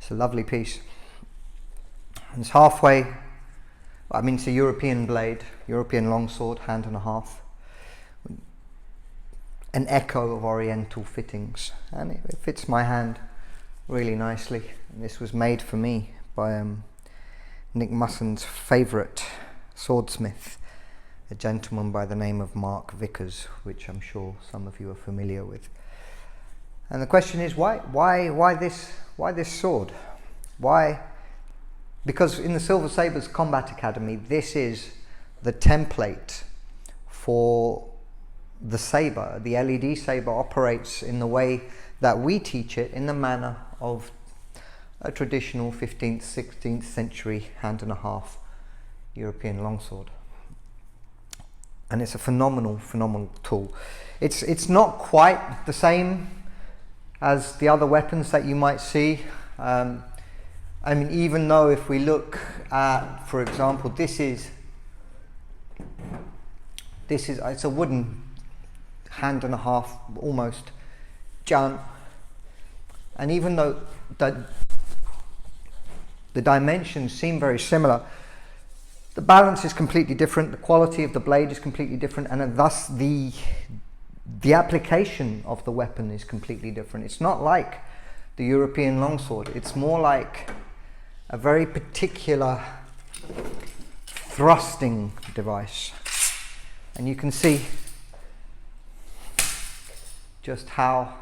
It's a lovely piece. And it's halfway, I mean, it's a European blade, European longsword, hand and a half. An echo of Oriental fittings, and it fits my hand really nicely. And this was made for me by Nick Musson's favourite swordsmith, a gentleman by the name of Mark Vickers, which I'm sure some of you are familiar with. And the question is, why this sword? Why? Because in the Silver Sabres Combat Academy, this is the template for the sabre. The LED sabre operates in the way that we teach it, in the manner of a traditional 15th, 16th century hand and a half European longsword. And it's a phenomenal tool. It's not quite the same as the other weapons that you might see. I mean, even though if we look at, for example, it's a wooden hand and a half, almost, jump. And even though the dimensions seem very similar, the balance is completely different, the quality of the blade is completely different, and thus the application of the weapon is completely different. It's not like the European longsword, it's more like a very particular thrusting device. And you can see just how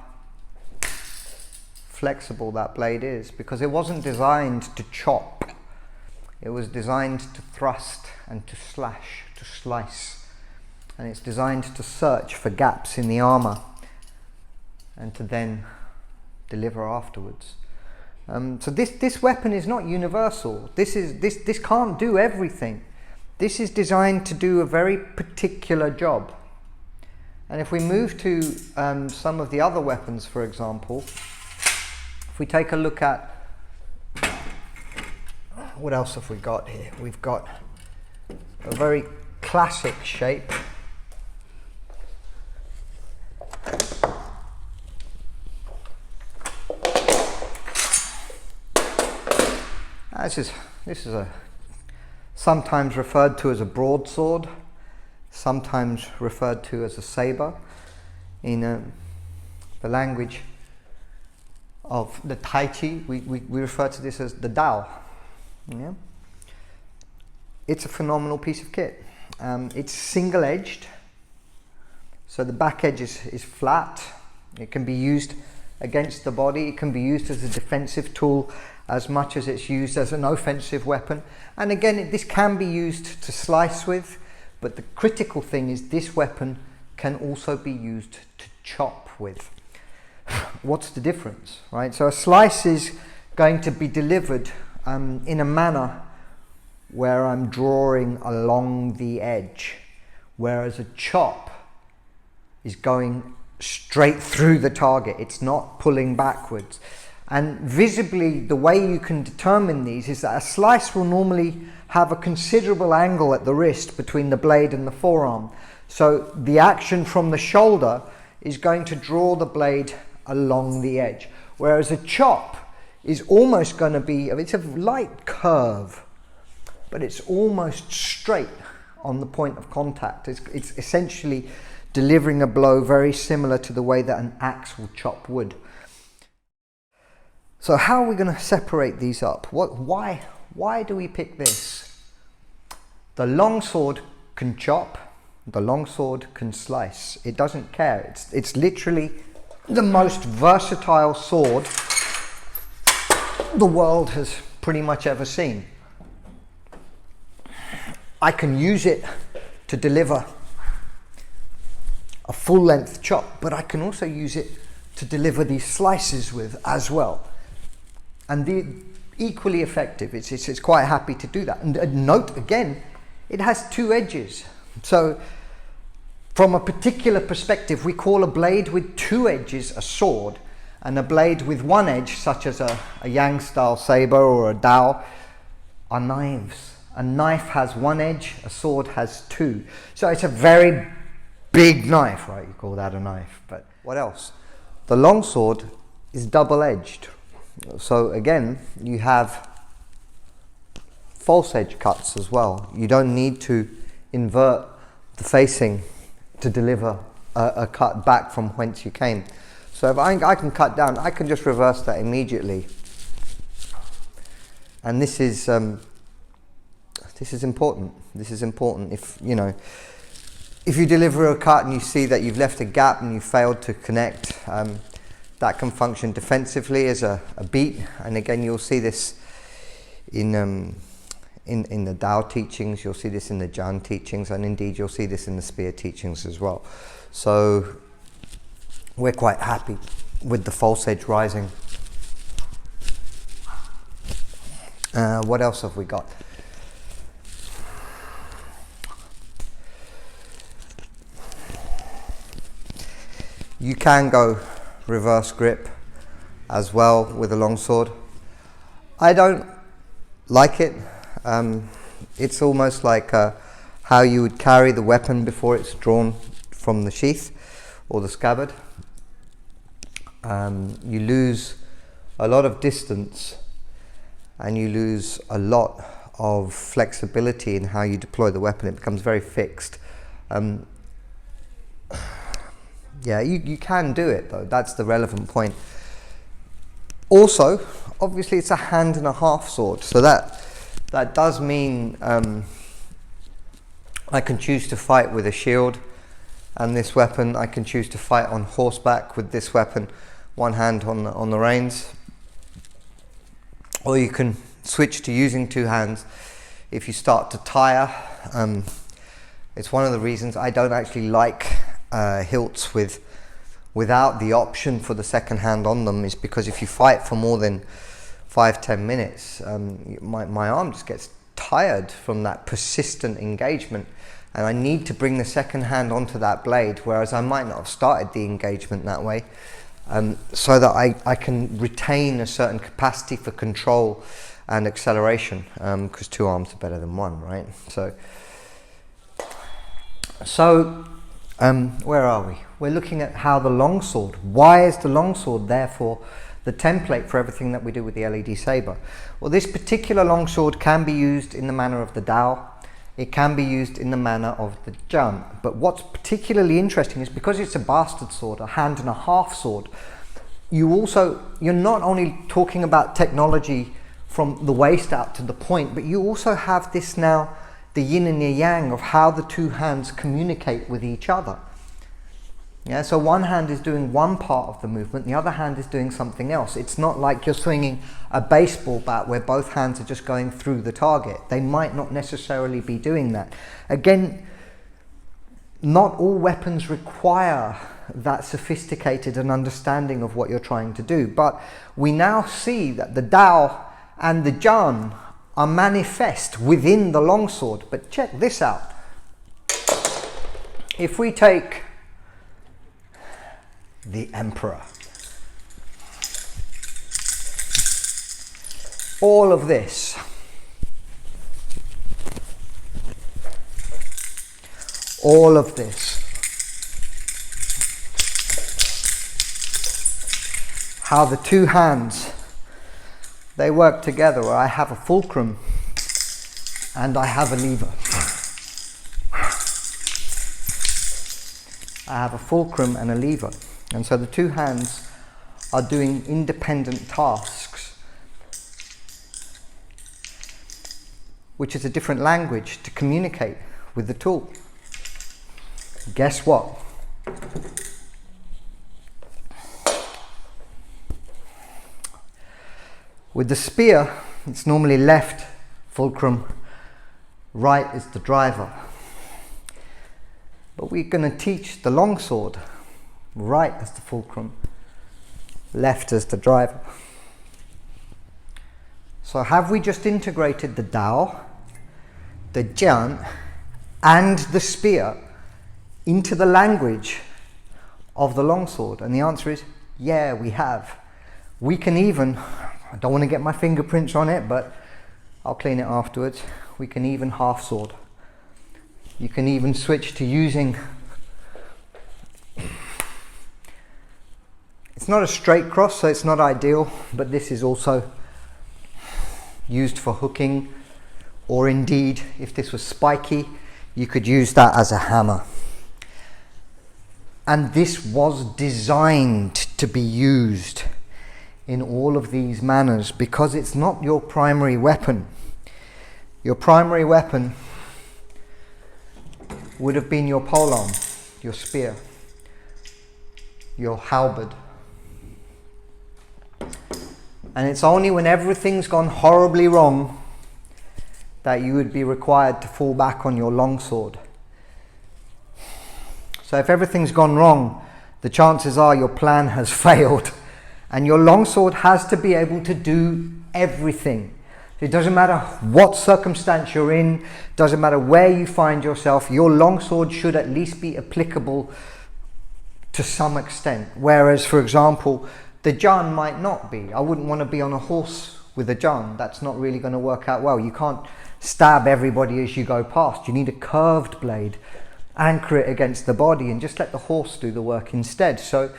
flexible that blade is, because it wasn't designed to chop. It was designed to thrust and to slash, to slice. And it's designed to search for gaps in the armor and to then deliver afterwards. So this weapon is not universal. This can't do everything. This is designed to do a very particular job. And if we move to some of the other weapons, for example, if we take a look at, what else have we got here? We've got a very classic shape. This is sometimes referred to as a broadsword, sometimes referred to as a sabre. In the language of the Tai Chi, we refer to this as the Dao. Yeah? It's a phenomenal piece of kit. It's single-edged, so the back edge is flat. It can be used against the body. It can be used as a defensive tool as much as it's used as an offensive weapon. And again, this can be used to slice with, but the critical thing is this weapon can also be used to chop with. What's the difference, right? So a slice is going to be delivered in a manner where I'm drawing along the edge, whereas a chop is going straight through the target. It's not pulling backwards. And visibly, the way you can determine these is that a slice will normally have a considerable angle at the wrist between the blade and the forearm. So the action from the shoulder is going to draw the blade along the edge, whereas a chop is almost going to be, it's a light curve, but it's almost straight on the point of contact. It's essentially delivering a blow very similar to the way that an axe will chop wood. So how are we going to separate these up? Why do we pick this? The longsword can chop, the longsword can slice. It doesn't care. It's literally the most versatile sword the world has pretty much ever seen. I can use it to deliver a full length chop, but I can also use it to deliver these slices with as well. And the equally effective, it's quite happy to do that. And note again, it has two edges. So from a particular perspective, we call a blade with two edges a sword, and a blade with one edge, such as a Yang style saber or a Dao, are knives. A knife has one edge, a sword has two. So it's a very big knife, right? You call that a knife. But what else? The longsword is double-edged. So again, you have false edge cuts as well. You don't need to invert the facing to deliver a cut back from whence you came. So if I can cut down, I can just reverse that immediately. And this is important. This is important. If you deliver a cut and you see that you've left a gap and you failed to connect, that can function defensively as a beat. And again, you'll see this in the Dao teachings, you'll see this in the Jan teachings, and indeed you'll see this in the spear teachings as well. So we're quite happy with the false edge rising. What else have we got? You can go reverse grip as well with a longsword. I don't like it. It's almost like how you would carry the weapon before it's drawn from the sheath or the scabbard. You lose a lot of distance and you lose a lot of flexibility in how you deploy the weapon. It becomes very fixed. Yeah, you can do it though, that's the relevant point. Also, obviously it's a hand and a half sword, so that does mean I can choose to fight with a shield and this weapon. I can choose to fight on horseback with this weapon, one hand on the reins. Or you can switch to using two hands if you start to tire. It's one of the reasons I don't actually like hilts without the option for the second hand on them, is because if you fight for more than 5-10 minutes, my arm just gets tired from that persistent engagement, and I need to bring the second hand onto that blade, whereas I might not have started the engagement that way, so that I can retain a certain capacity for control and acceleration, because two arms are better than one, right? So where are we? We're looking at how the longsword, why is the longsword therefore the template for everything that we do with the LED Sabre? Well, this particular longsword can be used in the manner of the Dao. It can be used in the manner of the Jan. But what's particularly interesting is because it's a bastard sword, a hand and a half sword, you're not only talking about technology from the waist out to the point, but you also have this now, the yin and the yang of how the two hands communicate with each other. Yeah, so one hand is doing one part of the movement, the other hand is doing something else. It's not like you're swinging a baseball bat where both hands are just going through the target. They might not necessarily be doing that. Again, not all weapons require that sophisticated an understanding of what you're trying to do, but we now see that the Dao and the Jan are manifest within the longsword. But check this out. If we take the Emperor, all of this, how the two hands, they work together, where I have a fulcrum and I have a lever. I have a fulcrum and a lever. And so the two hands are doing independent tasks, which is a different language to communicate with the tool. Guess what? With the spear, it's normally left fulcrum, right is the driver. But we're going to teach the longsword, right as the fulcrum, left as the driver. So have we just integrated the Dao, the Jian, and the spear into the language of the longsword? And the answer is, yeah, we have. We can even, I don't want to get my fingerprints on it, but I'll clean it afterwards. We can even half sword. You can even switch to using, It's not a straight cross, so it's not ideal, but this is also used for hooking, or indeed, if this was spiky, you could use that as a hammer. And this was designed to be used in all of these manners because it's not your primary weapon. Your primary weapon would have been your polearm, your spear, your halberd. And it's only when everything's gone horribly wrong that you would be required to fall back on your longsword. So if everything's gone wrong, the chances are your plan has failed. And your longsword has to be able to do everything. It doesn't matter what circumstance you're in, doesn't matter where you find yourself, your longsword should at least be applicable to some extent. Whereas, for example, the jaan might not be. I wouldn't want to be on a horse with a jaan. That's not really going to work out well. You can't stab everybody as you go past. You need a curved blade, anchor it against the body, and just let the horse do the work instead. So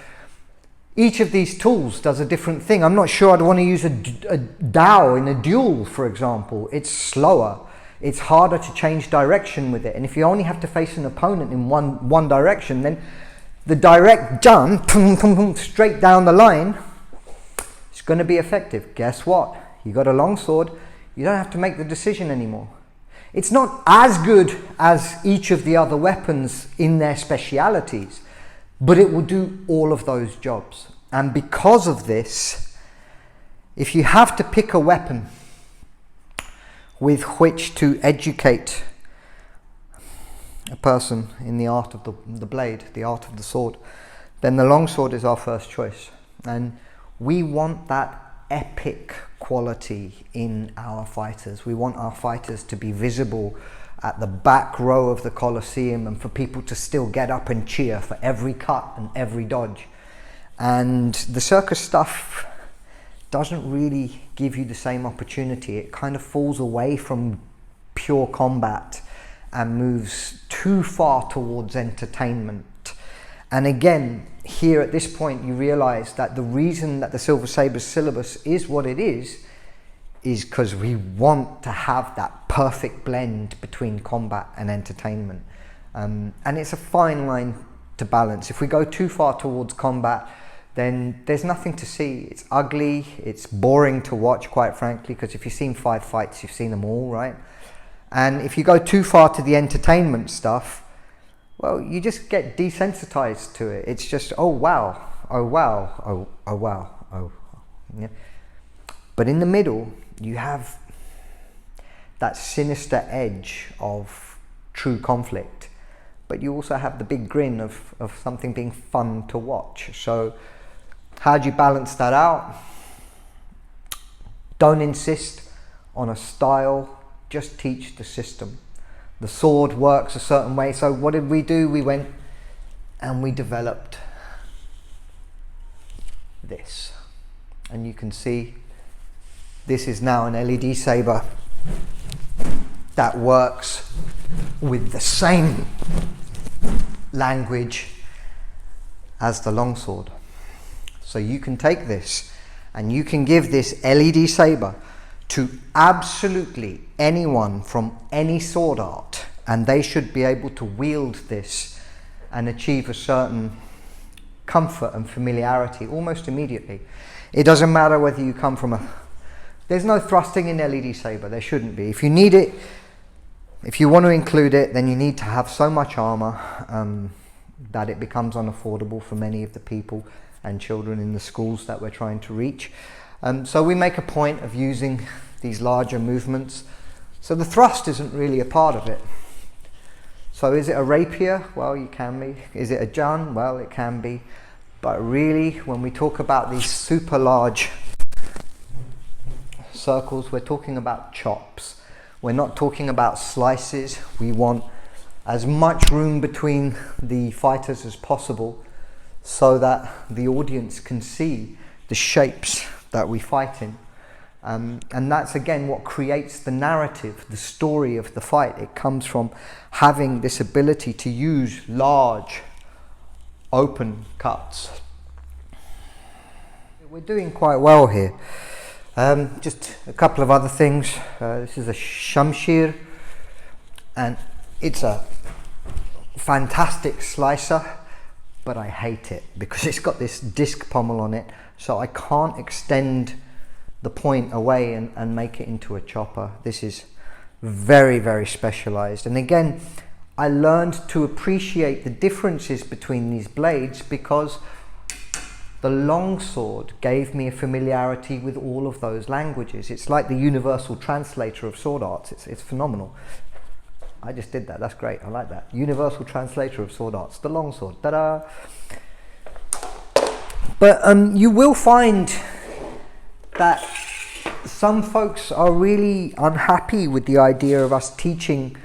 each of these tools does a different thing. I'm not sure I'd want to use a dowel in a duel, for example. It's slower. It's harder to change direction with it. And if you only have to face an opponent in one direction, then the direct jump straight down the line is going to be effective. Guess what? You got a longsword. You don't have to make the decision anymore. It's not as good as each of the other weapons in their specialities, but it will do all of those jobs. And because of this, if you have to pick a weapon with which to educate a person in the art of the blade, the art of the sword, then the longsword is our first choice. And we want that epic quality in our fighters. We want our fighters to be visible at the back row of the Colosseum and for people to still get up and cheer for every cut and every dodge. And the circus stuff doesn't really give you the same opportunity. It kind of falls away from pure combat and moves too far towards entertainment. And again, here at this point, you realize that the reason that the Silver Sabres syllabus is what it is because we want to have that perfect blend between combat and entertainment. And it's a fine line to balance. If we go too far towards combat, then there's nothing to see. It's ugly, it's boring to watch, quite frankly, because if you've seen 5 fights, you've seen them all, right? And if you go too far to the entertainment stuff, well, you just get desensitized to it. It's just, oh wow, oh wow, oh wow, oh. Yeah. But in the middle, you have that sinister edge of true conflict. But you also have the big grin of something being fun to watch. So how do you balance that out? Don't insist on a style, just teach the system. The sword works a certain way. So what did we do? We went and we developed this. And you can see this is now an LED Sabre that works with the same language as the longsword. So you can take this and you can give this LED Sabre to absolutely anyone from any sword art, and they should be able to wield this and achieve a certain comfort and familiarity almost immediately. It doesn't matter whether you come from there's no thrusting in LED Sabre, there shouldn't be. If you need it, if you want to include it, then you need to have so much armor that it becomes unaffordable for many of the people and children in the schools that we're trying to reach. So we make a point of using these larger movements. So the thrust isn't really a part of it. So is it a rapier? Well, you can be. Is it a jaan? Well, it can be. But really, when we talk about these super large circles, we're talking about chops. We're not talking about slices. We want as much room between the fighters as possible so that the audience can see the shapes that we fight in. And that's again what creates the narrative, the story of the fight. It comes from having this ability to use large open cuts. We're doing quite well here. Just a couple of other things. This is a shamshir, and it's a fantastic slicer, but I hate it because it's got this disc pommel on it, so I can't extend the point away and make it into a chopper. This is very, very specialized. And again, I learned to appreciate the differences between these blades because the longsword gave me a familiarity with all of those languages. It's like the universal translator of sword arts. It's phenomenal. I just did that. That's great. I like that. Universal translator of sword arts. The longsword. Ta-da! But you will find that some folks are really unhappy with the idea of us teaching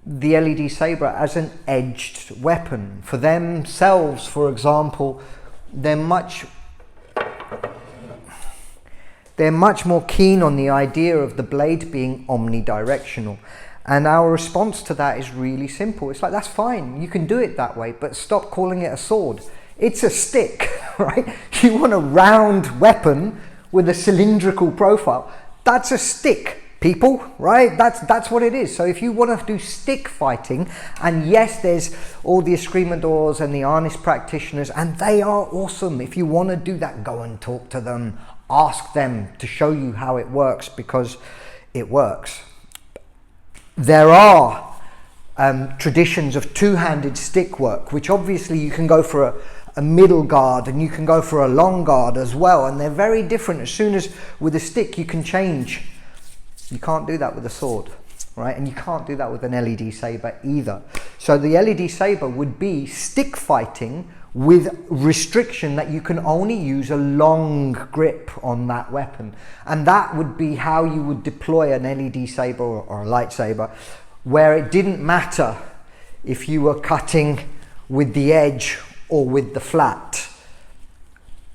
the LED Sabre as an edged weapon. For themselves, for example, they're much more keen on the idea of the blade being omnidirectional. And our response to that is really simple. It's like, that's fine, you can do it that way, but stop calling it a sword. It's a stick, right? You want a round weapon with a cylindrical profile. That's a stick, people, right? That's what it is. So if you want to do stick fighting, and yes, there's all the escrimadors and the harness practitioners, and they are awesome. If you want to do that, go and talk to them, ask them to show you how it works, because it works. There are traditions of two-handed stick work, which obviously you can go for a middle guard and you can go for a long guard as well, and they're very different. As soon as with a stick you can change, you can't do that with a sword, right? And you can't do that with an LED Sabre either. So the LED Sabre would be stick fighting with restriction that you can only use a long grip on that weapon. And that would be how you would deploy an LED Sabre or a lightsaber, where it didn't matter if you were cutting with the edge or with the flat.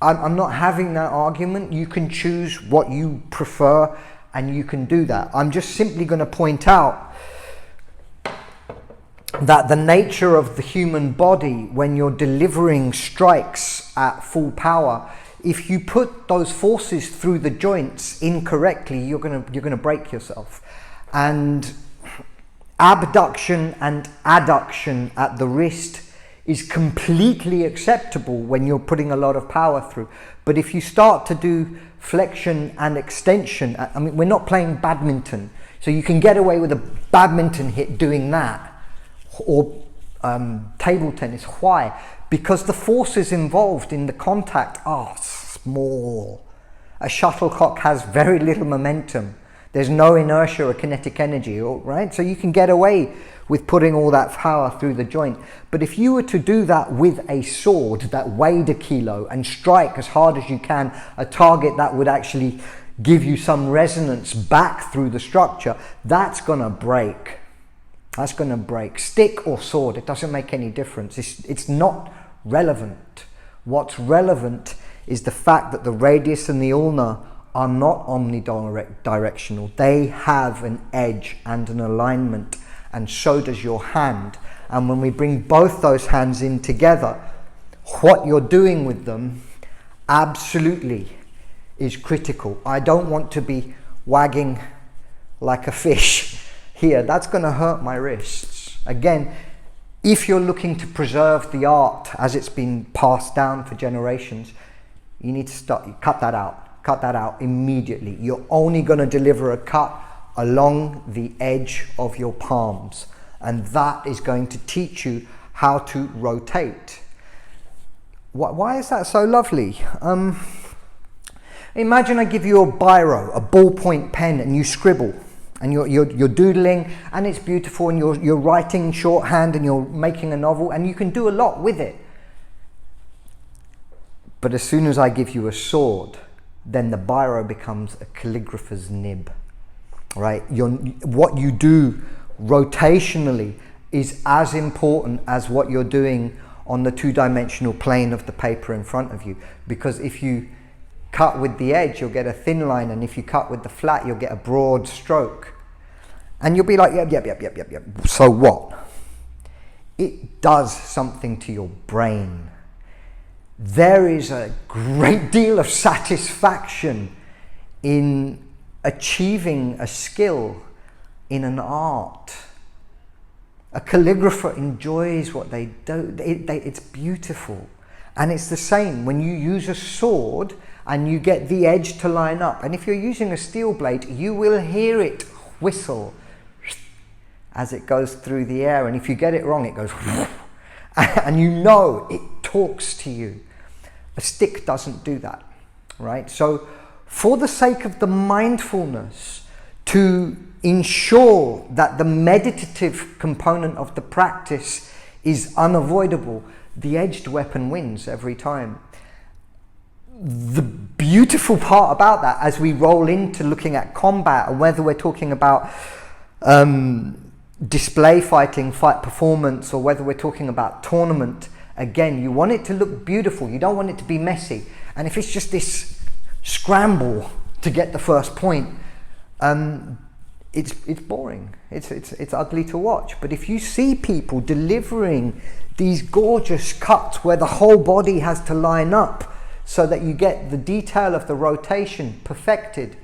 I'm not having that argument. You can choose what you prefer and you can do that. I'm just simply going to point out that the nature of the human body, when you're delivering strikes at full power, if you put those forces through the joints incorrectly, you're going to break yourself. And abduction and adduction at the wrist is completely acceptable when you're putting a lot of power through. But if you start to do flexion and extension, I mean, we're not playing badminton, so you can get away with a badminton hit doing that, or table tennis. Why? Because the forces involved in the contact are small. A shuttlecock has very little momentum. There's no inertia or kinetic energy, right? So you can get away with putting all that power through the joint. But if you were to do that with a sword that weighed a kilo and strike as hard as you can a target that would actually give you some resonance back through the structure, that's gonna break. That's gonna break. Stick or sword, it doesn't make any difference. It's not relevant. What's relevant is the fact that the radius and the ulna are not omnidirectional. They have an edge and an alignment, and so does your hand. And when we bring both those hands in together, what you're doing with them absolutely is critical. I don't want to be wagging like a fish here. That's going to hurt my wrists. Again, if you're looking to preserve the art as it's been passed down for generations, you need to cut that out. Cut that out immediately. You're only going to deliver a cut along the edge of your palms, and that is going to teach you how to rotate. Why is that so lovely? Imagine I give you a biro, a ballpoint pen, and you scribble, and you're doodling, and it's beautiful, and you're writing shorthand, and you're making a novel, and you can do a lot with it. But as soon as I give you a sword, then the biro becomes a calligrapher's nib, right? What you do rotationally is as important as what you're doing on the two-dimensional plane of the paper in front of you. Because if you cut with the edge, you'll get a thin line, and if you cut with the flat, you'll get a broad stroke. And you'll be like, yep. So what? It does something to your brain. there is a great deal of satisfaction in achieving a skill in an art. A calligrapher enjoys what they do. It's beautiful. And it's the same when you use a sword and you get the edge to line up. And if you're using a steel blade, you will hear it whistle as it goes through the air. And if you get it wrong, it goes and you know it talks to you. A stick doesn't do that, right? So for the sake of the mindfulness, to ensure that the meditative component of the practice is unavoidable, the edged weapon wins every time. The beautiful part about that, as we roll into looking at combat, and whether we're talking about display fighting, fight performance, or whether we're talking about tournament, again, you want it to look beautiful. You don't want it to be messy. And if it's just this scramble to get the first point, it's boring. It's ugly to watch. But if you see people delivering these gorgeous cuts where the whole body has to line up so that you get the detail of the rotation perfected,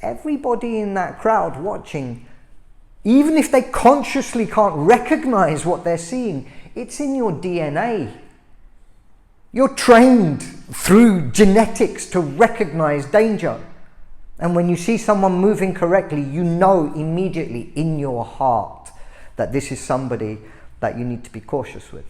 everybody in that crowd watching, even if they consciously can't recognize what they're seeing, it's in your DNA. You're trained through genetics to recognize danger. And when you see someone moving correctly, you know immediately in your heart that this is somebody that you need to be cautious with.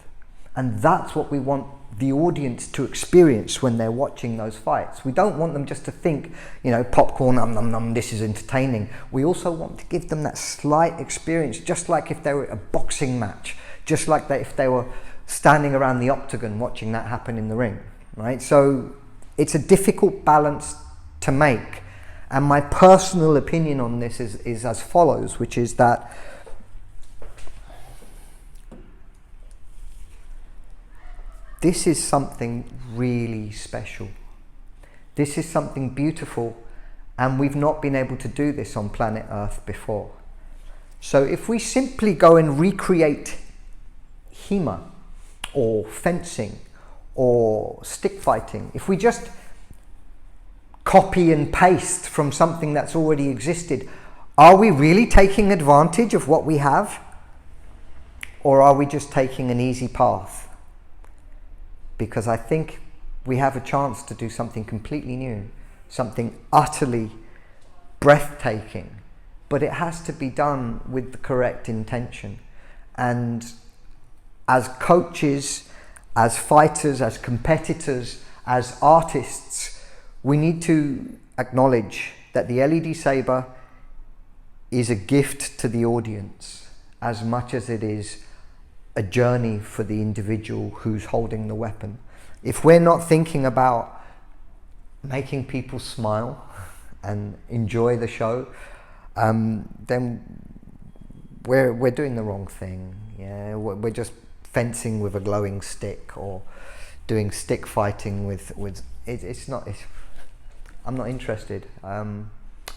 And that's what we want the audience to experience when they're watching those fights. We don't want them just to think, you know, popcorn, nom, nom, nom, this is entertaining. We also want to give them that slight experience, just like if they were at a boxing match, just like if they were standing around the octagon watching that happen in the ring, right? So it's a difficult balance to make. And my personal opinion on this is as follows, which is that this is something really special. This is something beautiful, and we've not been able to do this on planet Earth before. So if we simply go and recreate HEMA or fencing or stick fighting, if we just copy and paste from something that's already existed, are we really taking advantage of what we have? Or are we just taking an easy path? Because I think we have a chance to do something completely new, something utterly breathtaking, but it has to be done with the correct intention. And as coaches, as fighters, as competitors, as artists, we need to acknowledge that the LED Sabre is a gift to the audience as much as it is a journey for the individual who's holding the weapon. If we're not thinking about making people smile and enjoy the show, then we're doing the wrong thing. Yeah, we're just fencing with a glowing stick or doing stick fighting with I'm not interested. And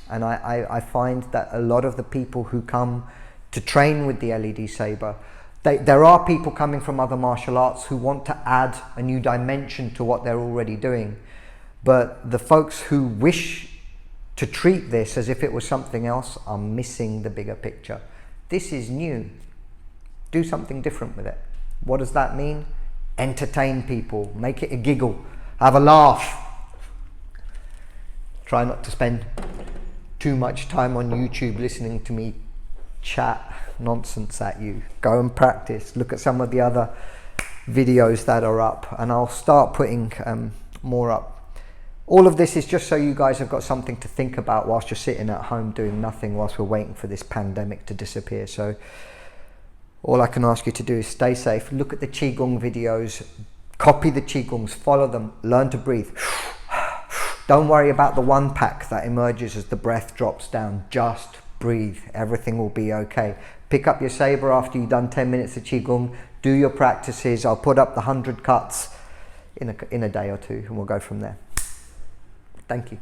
I find that a lot of the people who come to train with the LED Sabre, there are people coming from other martial arts who want to add a new dimension to what they're already doing. But the folks who wish to treat this as if it was something else are missing the bigger picture. This is new. Do something different with it. What does that mean? Entertain people, make it a giggle, have a laugh. Try not to spend too much time on YouTube listening to me chat nonsense at you. Go and practice. Look at some of the other videos that are up, and I'll start putting more up. All of this is just so you guys have got something to think about whilst you're sitting at home doing nothing whilst we're waiting for this pandemic to disappear. So all I can ask you to do is stay safe, look at the Qigong videos, copy the Qigongs, follow them, learn to breathe. Don't worry about the one pack that emerges as the breath drops down. Just breathe. Everything will be okay. Pick up your sabre after you've done 10 minutes of Qigong. Do your practices. I'll put up the 100 cuts in a day or two, and we'll go from there. Thank you.